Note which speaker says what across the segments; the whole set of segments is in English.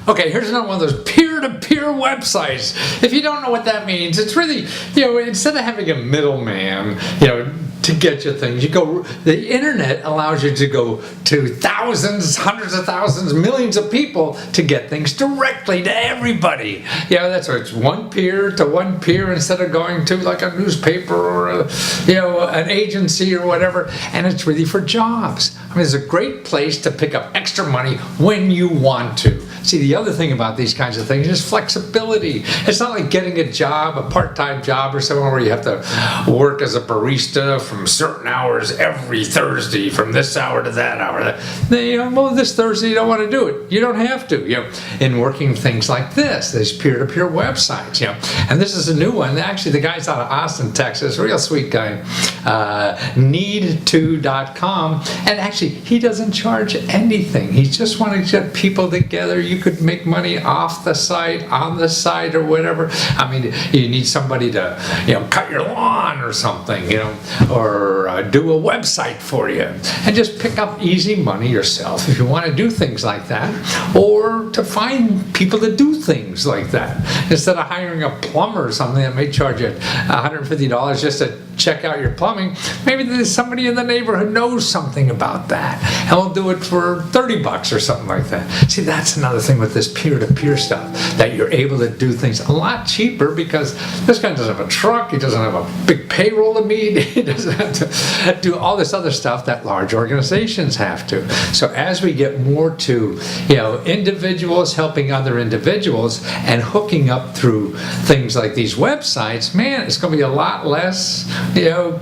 Speaker 1: Okay, here's another one of those peer-to-peer websites. If you don't know what that means, it's really, instead of having a middleman, to get you things, the internet allows you to go to thousands, hundreds of thousands, millions of people to get things directly to everybody. That's why it's one peer to one peer instead of going to like a newspaper or an agency or whatever. And it's really for jobs. I mean, it's a great place to pick up extra money when you want to. See, the other thing about these kinds of things is flexibility. It's not like getting a job, a part-time job or somewhere where you have to work as a barista from certain hours every Thursday, from this hour to that hour. Well, this Thursday you don't want to do it. You don't have to. In working things like this, there's peer-to-peer websites. And this is a new one. Actually, the guy's out of Austin, Texas, real sweet guy. Need2.com, and actually, he doesn't charge anything. He just wants to get people together. You could make money off the site, on the site, or whatever. I mean, you need somebody to, cut your lawn or something, or do a website for you, and just pick up easy money yourself if you want to do things like that, or to find people to do things like that. Instead of hiring a plumber or something that may charge you $150 just to check out your plumbing, maybe there's somebody in the neighborhood who knows something about that, and we'll do it for $30 or something like that. See, that's another thing with this peer-to-peer stuff, that you're able to do things a lot cheaper because this guy doesn't have a truck, he doesn't have a big payroll to meet, he doesn't have to do all this other stuff that large organizations have to. So as we get more to, individuals helping other individuals and hooking up through things like these websites, man, it's going to be a lot less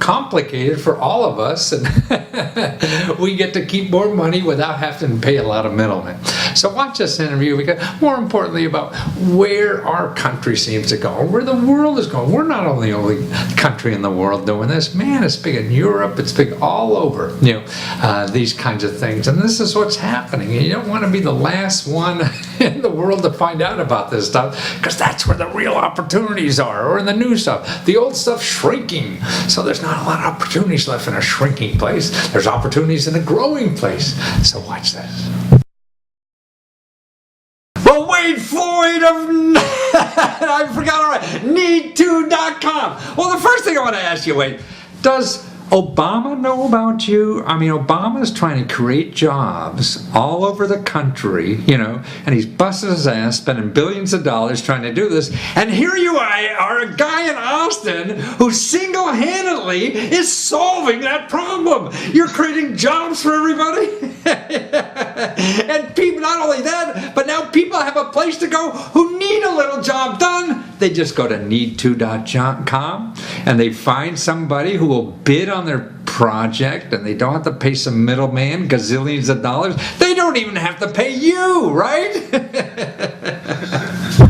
Speaker 1: complicated for all of us, and we get to keep more money without having to pay a lot of middlemen. So watch this interview, because more importantly about where our country seems to go, where the world is going. We're not only the only country in the world doing this. Man, it's big in Europe, it's big all over, these kinds of things. And this is what's happening. You don't want to be the last one in the world to find out about this stuff, because that's where the real opportunities are, or in the new stuff. The old stuff's shrinking. So there's not a lot of opportunities left in a shrinking place. There's opportunities in a growing place. So watch this. Well, Wade Floyd of I forgot already. Need2.com. Well, the first thing I want to ask you, Wade, does Obama know about you? I mean, Obama's trying to create jobs all over the country, and he's busting his ass, spending billions of dollars trying to do this. And here you are, a guy in Austin who single-handedly is solving that problem. You're creating jobs for everybody. And people, not only that, but now people have a place to go who need a little job done. They just go to need2.com and they find somebody who will bid on their project, and they don't have to pay some middleman gazillions of dollars. They don't even have to pay you, right?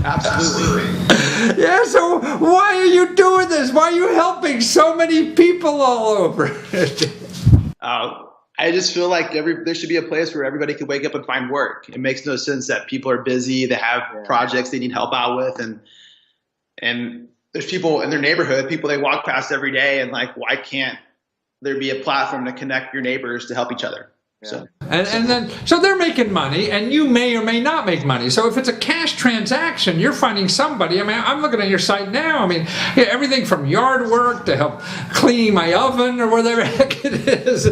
Speaker 2: Absolutely.
Speaker 1: Yeah, so why are you doing this? Why are you helping so many people all over?
Speaker 2: I just feel like there should be a place where everybody can wake up and find work. It makes no sense that people are busy, they have projects they need help out with, and there's people in their neighborhood, people they walk past every day, and like, why can't there be a platform to connect your neighbors to help each other?
Speaker 1: Yeah. So they're making money, and you may or may not make money. So if it's a cash transaction, you're finding somebody. I mean, I'm looking at your site now. I mean, everything from yard work to help cleaning my oven or whatever the heck it is,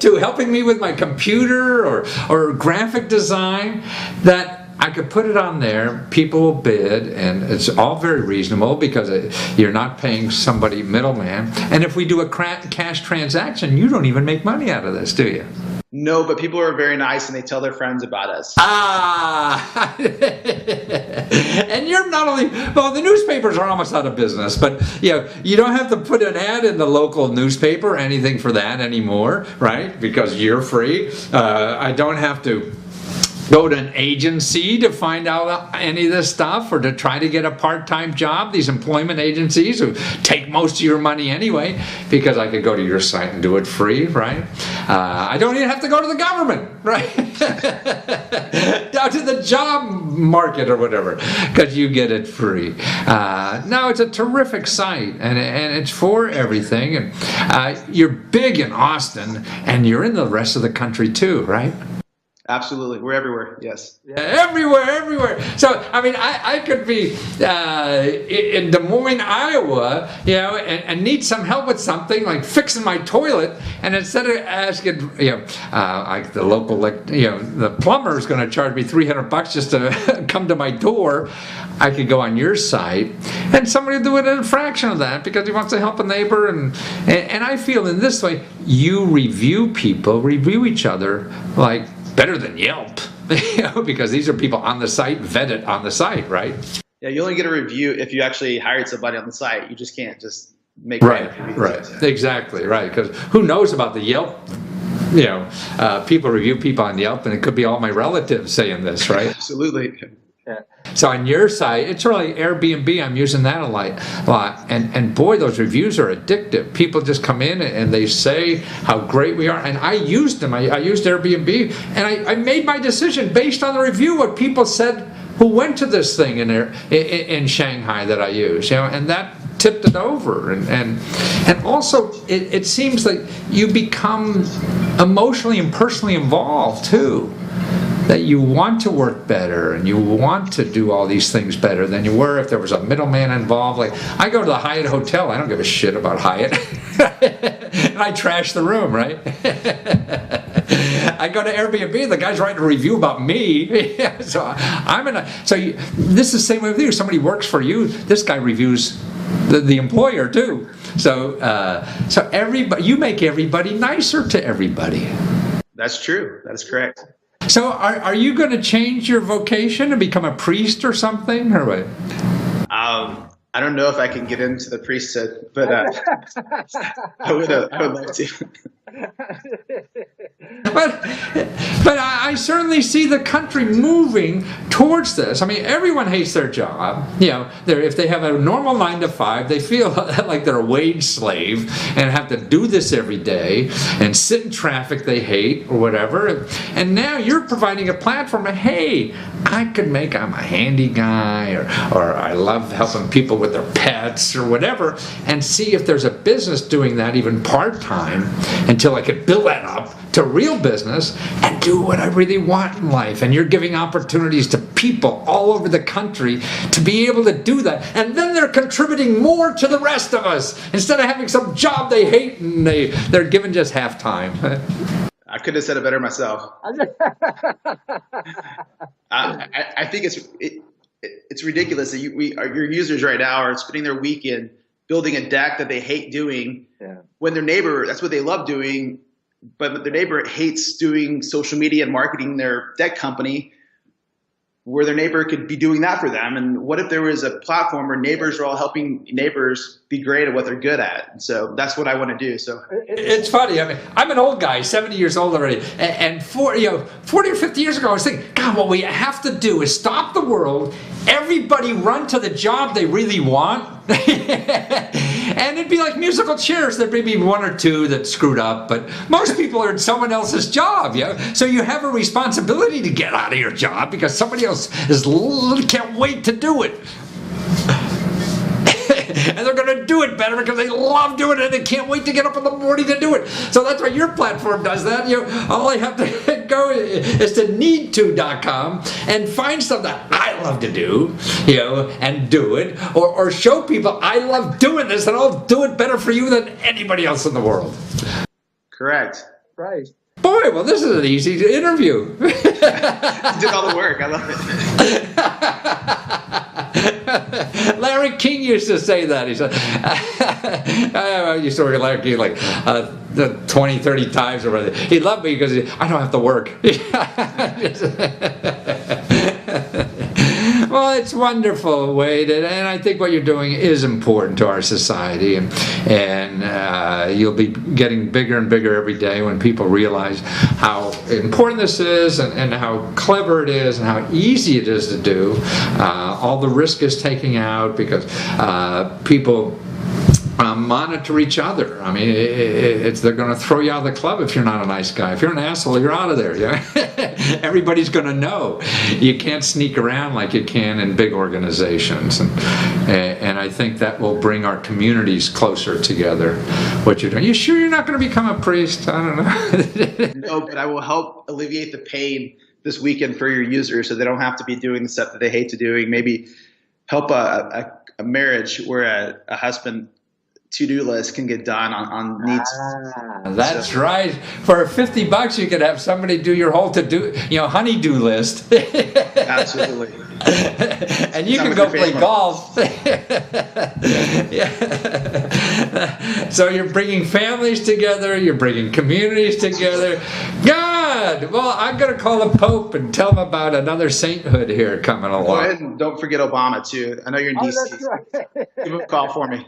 Speaker 1: to helping me with my computer or graphic design, that I could put it on there, people will bid, and it's all very reasonable because you're not paying somebody middleman. And if we do a cash transaction, you don't even make money out of this, do you?
Speaker 2: No, but people are very nice and they tell their friends about us.
Speaker 1: Ah! And you're not only, well, the newspapers are almost out of business, but you don't have to put an ad in the local newspaper or anything for that anymore, right? Because you're free. I don't have to go to an agency to find out any of this stuff, or to try to get a part-time job, these employment agencies who take most of your money anyway, because I could go to your site and do it free, right? I don't even have to go to the government, right? Down to the job market or whatever, because you get it free. No, it's a terrific site, and it's for everything. And you're big in Austin, and you're in the rest of the country too, right?
Speaker 2: Absolutely. We're everywhere. Yes.
Speaker 1: Yeah, everywhere. So, I mean, I could be in Des Moines, Iowa, and need some help with something like fixing my toilet, and instead of asking, like the local, the plumber is going to charge me $300 just to come to my door, I could go on your site, and somebody will do it at a fraction of that because he wants to help a neighbor, and I feel in this way, you review each other like better than Yelp, because these are people on the site, vetted on the site, right?
Speaker 2: Yeah, you only get a review if you actually hired somebody on the site. You just can't just make
Speaker 1: right, exactly, right. Because who knows about the Yelp? People review people on Yelp, and it could be all my relatives saying this, right?
Speaker 2: Absolutely.
Speaker 1: Yeah. So on your site, it's really Airbnb. I'm using that a lot, and boy, those reviews are addictive. People just come in and they say how great we are, and I used them. I used Airbnb, and I made my decision based on the review, what people said who went to this thing in Shanghai that I use, and that tipped it over, and also it seems like you become emotionally and personally involved too. That you want to work better and you want to do all these things better than you were if there was a middleman involved. Like, I go to the Hyatt Hotel, I don't give a shit about Hyatt. And I trash the room, right? I go to Airbnb, the guy's writing a review about me. So this is the same way with you. Somebody works for you, this guy reviews the employer too. So everybody, you make everybody nicer to everybody.
Speaker 2: That's true. That is correct.
Speaker 1: So are you going to change your vocation and become a priest or something, or what?
Speaker 2: I don't know if I can get into the priesthood, but I would love to.
Speaker 1: But I certainly see the country moving towards this. I mean, everyone hates their job. If they have a normal 9 to 5, they feel like they're a wage slave and have to do this every day and sit in traffic they hate or whatever. And now you're providing a platform of, hey, I'm a handy guy, or I love helping people with their pets or whatever, and see if there's a business doing that even part-time until I could build that up to real business and do what I really want in life. And you're giving opportunities to people all over the country to be able to do that. And then they're contributing more to the rest of us instead of having some job they hate and they're given just half time.
Speaker 2: I could have said it better myself. I think it's ridiculous that your users right now are spending their weekend building a deck that they hate doing when their neighbor, that's what they love doing, but their neighbor hates doing social media and marketing their deck company, where their neighbor could be doing that for them. And what if there was a platform where neighbors are all helping neighbors be great at what they're good at? And so that's what I want to do. So
Speaker 1: it's funny. I mean, I'm an old guy, 70 years old already, and 40 or 50 years ago, I was thinking, God, what we have to do is stop the world. Everybody run to the job they really want. And it'd be like musical chairs. There'd be one or two that screwed up, but most people are in someone else's job. So you have a responsibility to get out of your job because somebody else can't wait to do it. And they're going to do it better because they love doing it and they can't wait to get up in the morning to do it. So that's why your platform does that. All I have to go is to need2.com and find stuff that I love to do, and do it, or show people I love doing this and I'll do it better for you than anybody else in the world.
Speaker 2: Correct.
Speaker 3: Right.
Speaker 1: Boy, well, this is an easy interview.
Speaker 2: You did all the work. I love it.
Speaker 1: Larry King used to say that. He said, I used to work with Larry King like 20, 30 times or whatever. He loved me because I don't have to work. Well, it's wonderful, Wade, and I think what you're doing is important to our society, and you'll be getting bigger and bigger every day when people realize how important this is and how clever it is and how easy it is to do. All the risk is taken out because people monitor each other. I mean, they're going to throw you out of the club if you're not a nice guy. If you're an asshole, you're out of there. Yeah? Everybody's going to know. You can't sneak around like you can in big organizations. And I think that will bring our communities closer together, what you're doing. You sure you're not going to become a priest? I don't know.
Speaker 2: No, but I will help alleviate the pain this weekend for your users so they don't have to be doing the stuff that they hate to doing. Maybe help a marriage where a husband to-do list can get done on needs.
Speaker 1: That's right. For $50, you could have somebody do your whole honey-do list.
Speaker 2: Absolutely.
Speaker 1: And you can go play golf. Yeah. So you're bringing families together, you're bringing communities together. God, well, I'm going to call the Pope and tell him about another sainthood here coming along.
Speaker 2: Go ahead and don't forget Obama, too. I know you're in D.C.
Speaker 1: That's right.
Speaker 2: Give him a call for me.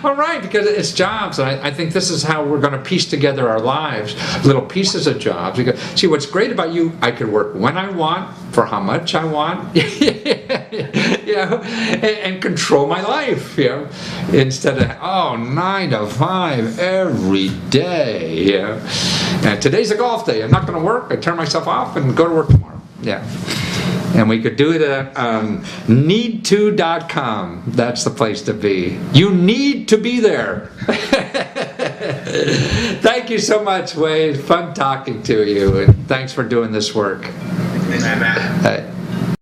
Speaker 1: All right, because it's jobs. I think this is how we're going to piece together our lives, little pieces of jobs. Because, see, what's great about you, I can work when I want, for how much I want, and control my life, instead of, 9 to 5 every day, And today's a golf day. I'm not going to work. I turn myself off and go to work tomorrow. Yeah. And we could do it at need2.com. That's the place to be. You need to be there. Thank you so much, Wade. Fun talking to you. And thanks for doing this work.
Speaker 2: Thanks, man.